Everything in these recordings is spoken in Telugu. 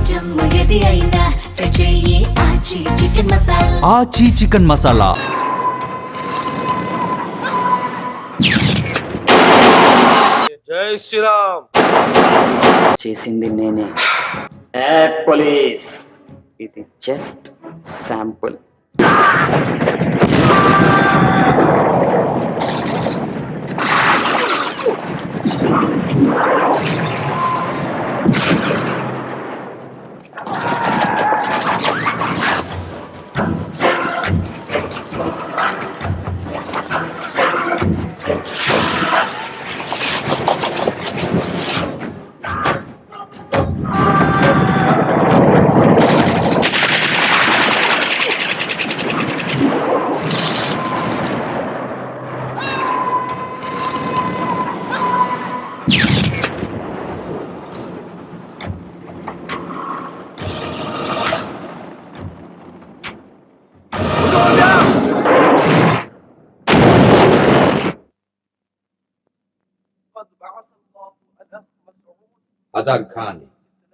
ఐటమ్ ఏది అయినా ట్రై చెయ్యి ఆచి చికెన్ మసాలా. ఆచి చికెన్ మసాలా. జై శ్రీరామ్. చేసింది నేనే. ఏ పోలీస్, ఇది జస్ట్ శాంపుల్. అజార్ ఖాన్,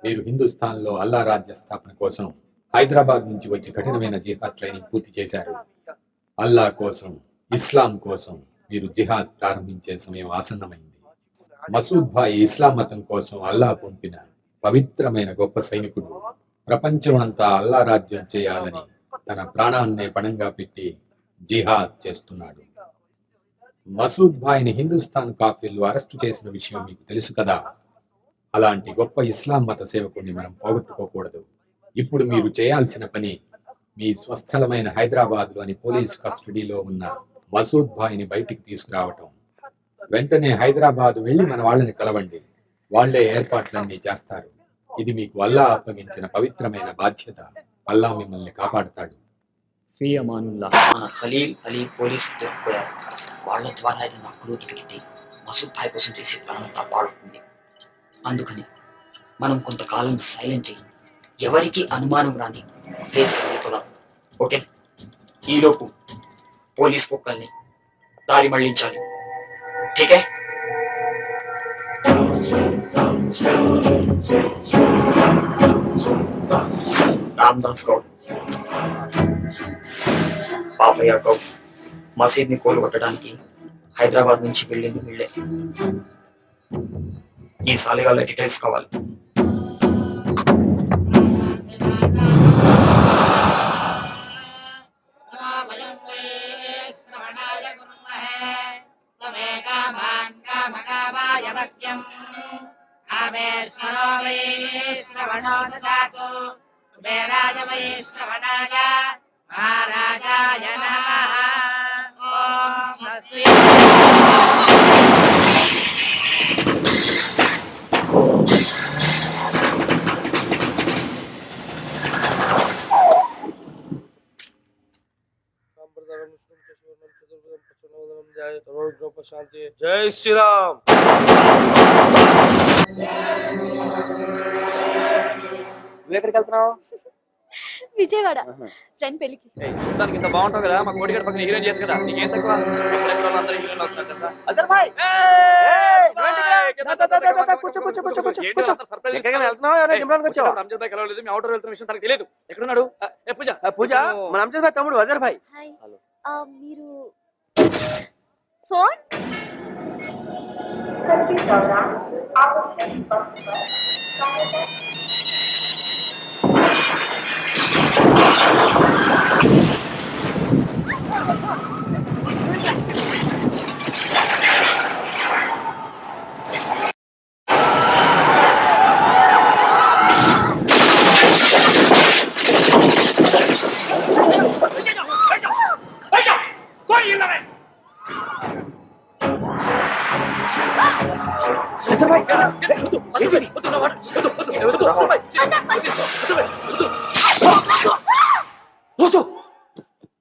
మీరు హిందుస్థాన్ లో అల్లా రాజ్య స్థాపన కోసం హైదరాబాద్ నుంచి వచ్చి కఠినమైన జిహాద్ ట్రైనింగ్ పూర్తి చేశారు. అల్లా కోసం, ఇస్లాం కోసం మీరు జిహాద్ ప్రారంభించే సమయం ఆసన్నమైంది. మసూద్ భాయ్ ఇస్లాం మతం కోసం అల్లా పంపిన పవిత్రమైన గొప్ప సైనికుడు. ప్రపంచం అంతా అల్లా రాజ్యం చేయాలని తన ప్రాణాన్నే పణంగా పెట్టి జిహాద్ చేస్తున్నాడు. మసూద్ భాయ్ని హిందుస్థాన్ కాఫీలు అరెస్టు చేసిన విషయం మీకు తెలుసు కదా. అలాంటి గొప్ప ఇస్లాం మత సేవకుడిని మనం పోగొట్టుకోకూడదు. ఇప్పుడు మీరు చేయాల్సిన పని, మీ స్వస్థలమైన హైదరాబాద్ లోని పోలీస్ కస్టడీలో ఉన్న మసూద్ భాయ్ని బయటికి తీసుకురావటం. వెంటనే హైదరాబాద్ వెళ్లి మన వాళ్ళని కలవండి. వాళ్లే ఏర్పాట్లన్నీ చేస్తారు. ఇది మీకు అల్లా అప్పగించిన పవిత్రమైన బాధ్యత. అల్లా మిమ్మల్ని కాపాడుతాడు. ఫీ అమానుల్లా. మన ఖలీల్ అలీ పోలీసు దొరికిపోయారు. వాళ్ళ ద్వారా ఏదైనా క్లూ దొరికితే మసూద్ భాయ్ కోసం చేసే ప్రాణంతా పాడుతుంది. అందుకని మనం కొంతకాలం సైలెంట్ అయ్యి ఎవరికి అనుమానం రాని ప్లేస్ వెళ్ళిపోదాం. ఓకే, ఈలోపు పోలీస్ కుక్కల్ని దారి మళ్లించాలి. ఠీకే. రామ్దాస్ గౌడ్, పాపయ్య గౌడ్ మసీద్ ని కోలుకొట్టడానికి హైదరాబాద్ నుంచి వెళ్ళింది వీళ్ళే. ఈ సాలిగాల డీటెయిల్స్ కావాలి. శాంతి. జై శ్రీరామ్. నువ్వు ఎక్కడికి వెళ్తున్నావు? విజయవాడ ఫ్రెండ్ పెళ్లికి. చూడడానికి ఇంత బాగుంటావు కదా, మా కోడిగడ పక్కన హీరోయిన్ చేయొచ్చు కదా. నీకేం తక్కువ? అజర్ భాయ్, రంజన్ భాయ్ కలవలేదు. మీ అవుటర్ వెళ్తున్న విషయం తనకు తెలియదు. ఎక్కడున్నాడు? పూజ. పూజ మన రంజన్ భాయ్ తమ్ముడు అజర్ భాయ్. మీరు phone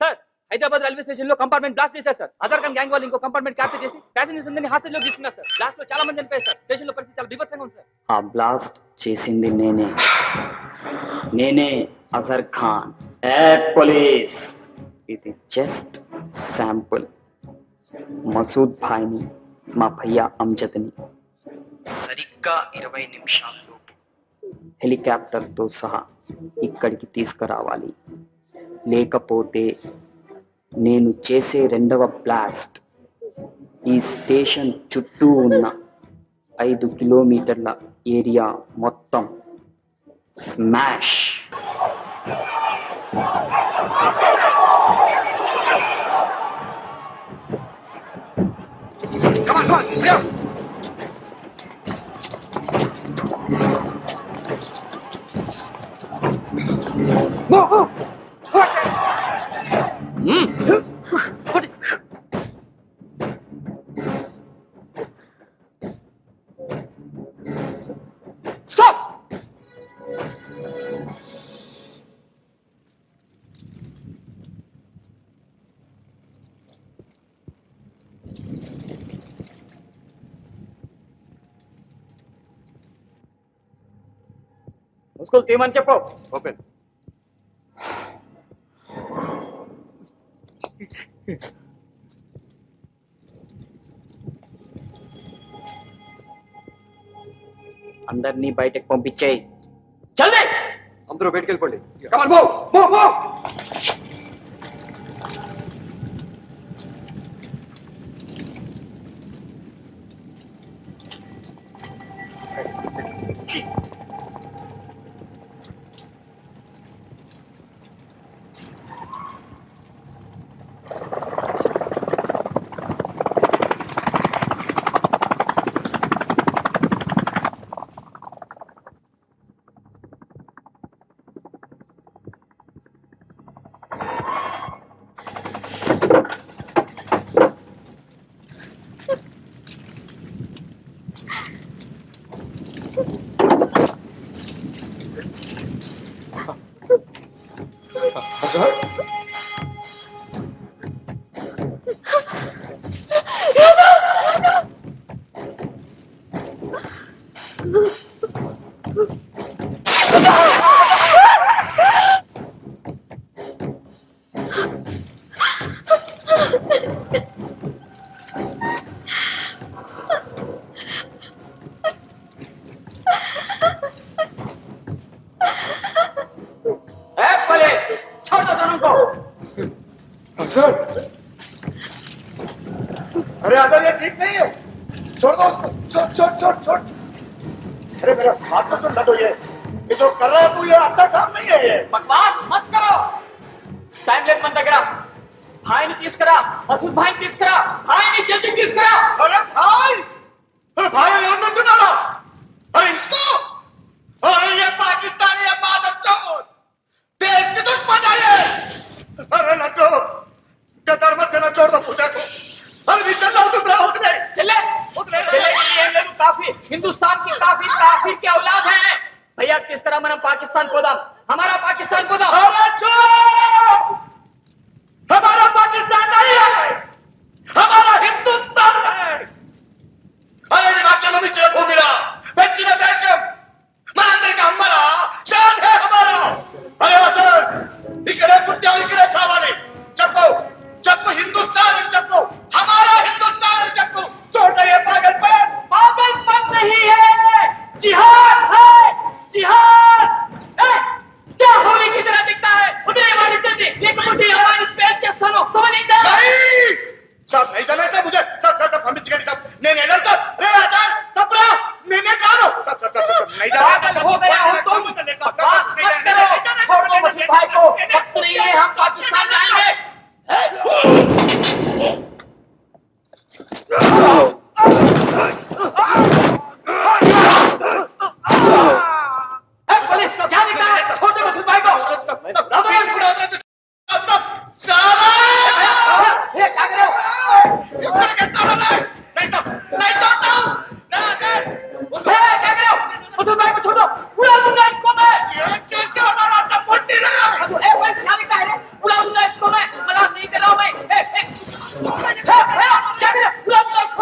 sir, Hyderabad railway station లో కంపార్ట్మెంట్ బ్లాస్ట్ చేశారు సార్. అజర్ ఖాన్ గ్యాంగ్ వాళ్ళు ఇంకో కంపార్ట్మెంట్ క్యాప్చర్ చేసి ప్యాసింజర్స్ అందరినీ హాస్టల్ లో తీసుకున్నారు సార్. బ్లాస్ట్ లో చాలా మంది చనిపోయారు సార్. స్టేషన్ లో పరిస్థితి చాలా బీభత్సంగా ఉంది సార్. ఆ బ్లాస్ట్ చేసింది నేనే అజర్ ఖాన్. ఏ పోలీస్, ఇది జస్ట్ శాంపుల్. మసూద్ భాయ్ని, మా భయ్యా అంజద్ని సరిగ్గా 20 నిమిషాల్లోపు హెలికాప్టర్తో సహా ఇక్కడికి తీసుకురావాలి. లేకపోతే నేను చేసే రెండవ బ్లాస్ట్ ఈ స్టేషన్ చుట్టూ ఉన్న 5 కిలోమీటర్ల ఏరియా మొత్తం స్మాష్. ముసుగులు తీయమని చెప్పు. ఓపెన్. అందరినీ బయటకు పంపించేయి. జల్దీ అందరూ బయటికి వెళ్ళిపోండి. Come on move move move. छोड़ दो दोनों को. सर, अरे आदर ये ठीक नहीं है. छोड़ दो उसको. छोड़ छोड़ छोड़ छोड़. अरे मेरा बात तो सुन लो. ये जो कर रहा है तू, ये अच्छा काम नहीं है. ये बकवास मत करो. टाइम लेट मन దగ్గర భాయిని తీసుకురా. మసూద్ భాయిని తీసుకురా. భాయిని జల్దీ తీసుకురా. अरे भाई, अरे भाई यार मत सुना. अरे इसको, अरे ये पाकिस्तानी है मादक चोर, देश के दुश्मन है ये. अरे लड्डू, कतर मत करना. छोड़ दो पूजा को. अरे भी चल रहा हूँ. तुम रहा उतरे चले चले ये लोग काफी हिंदुस्तान की काफी की औलाद है. भैया किस तरह మనం पाकिस्तान పోదాం. हमारा पाकिस्तान పోదాం. अरे चुप. हमारा पाकिस्तान नहीं है, हमारा हिंदुस्तान है. अरे ये राज्य में मिचे भूमिला పెంచిన దేశం మనందరికీ అమ్మరా. शान है हमारा. अरे असल इकडे पुट्टाव इकडे చావాలి. చెప్పు చెప్పు हिंदुस्तान అని చెప్పు. हमारा हिंदुस्तान అని చెప్పు. छोड़ दे ये पागलपन नहीं है, जिहाद है. जिहाद क्या होली की तरह दिखता है. उन्हें हमारी जल्दी एक मुट्ठी हमारी स्पेस చేస్తాను. समझिंदा नहीं सब नहीं जाना सब मुझे सब सब పంపించండి सब. నేను ఎలాంటి రే అసల్ తప్పరా. నేనే కాను. सब नहीं जा पागल हो गया हो तुम. बकवास मत करो. छोड़ दो मसूद भाई को. वक्त नहीं है, हम पाकिस्तान जाएंगे. पुलिस क्या दिखा है. छोटे मसूद भाई को साला क्या कर रहे हो. इसमें कहता हूं नहीं तो नहीं तो ना दे. क्या कर रहे हो. मसूद भाई को छोड़ो. उड़ा दूंगा इसको मैं. ये चीज का हमारा तो मुट्ठी लगा. पुलिस क्या दिखा है. उड़ा दूंगा इसको मैं. मजाक नहीं कर रहा हूं मैं. क्या कर रहे हो. उड़ा दूंगा इसको.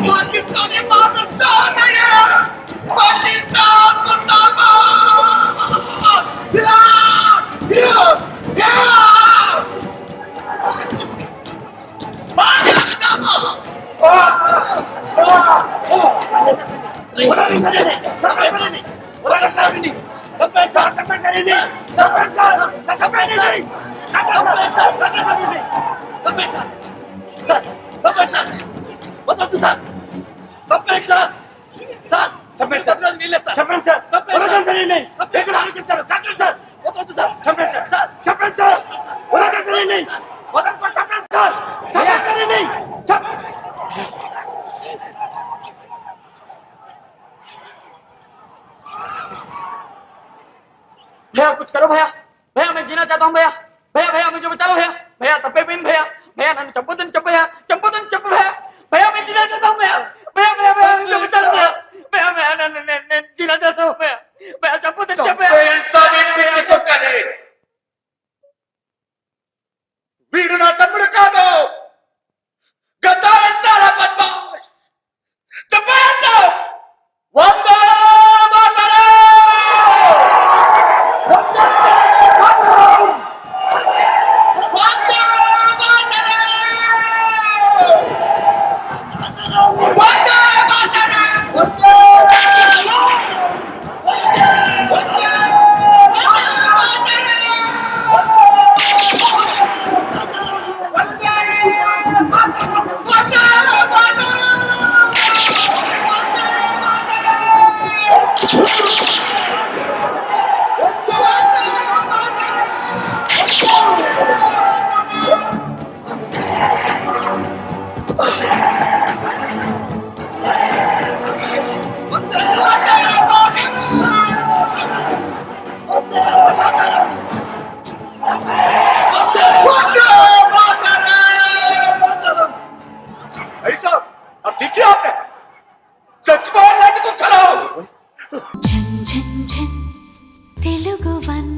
पाकिस्तानी पाकिस्तान नहीं है पाकिस्तान भैया कुछ करो भैया भैया मैं जीना चाहता हूँ भैया भैया भैया मुझे बचा लो भैया भैया तब्बे बिन भैया भैया नन्नु चंपदन चंप भैया भैया भैया मैं जीना चाहता हूँ भैया भैया भैया भैया मुझे बचा लो भैया भैया भैया नन्नु जीना चाहता हूँ भैया भैया चंपदन चंप भैया इंसानी पिచ్చి కుక్కని వీడు నా తమ్ముడు కాదు గద్దారిస్తారా బద్మాష్ తప్పేంటో వందే మాతరం వందే మాతరం వందే మాతరం వందే ऐसा अब देखिए आपने చచ్చిపోవాలంటే కుక్కలు ఝన్ ఝన్ ఝన్ తెలుగు వన్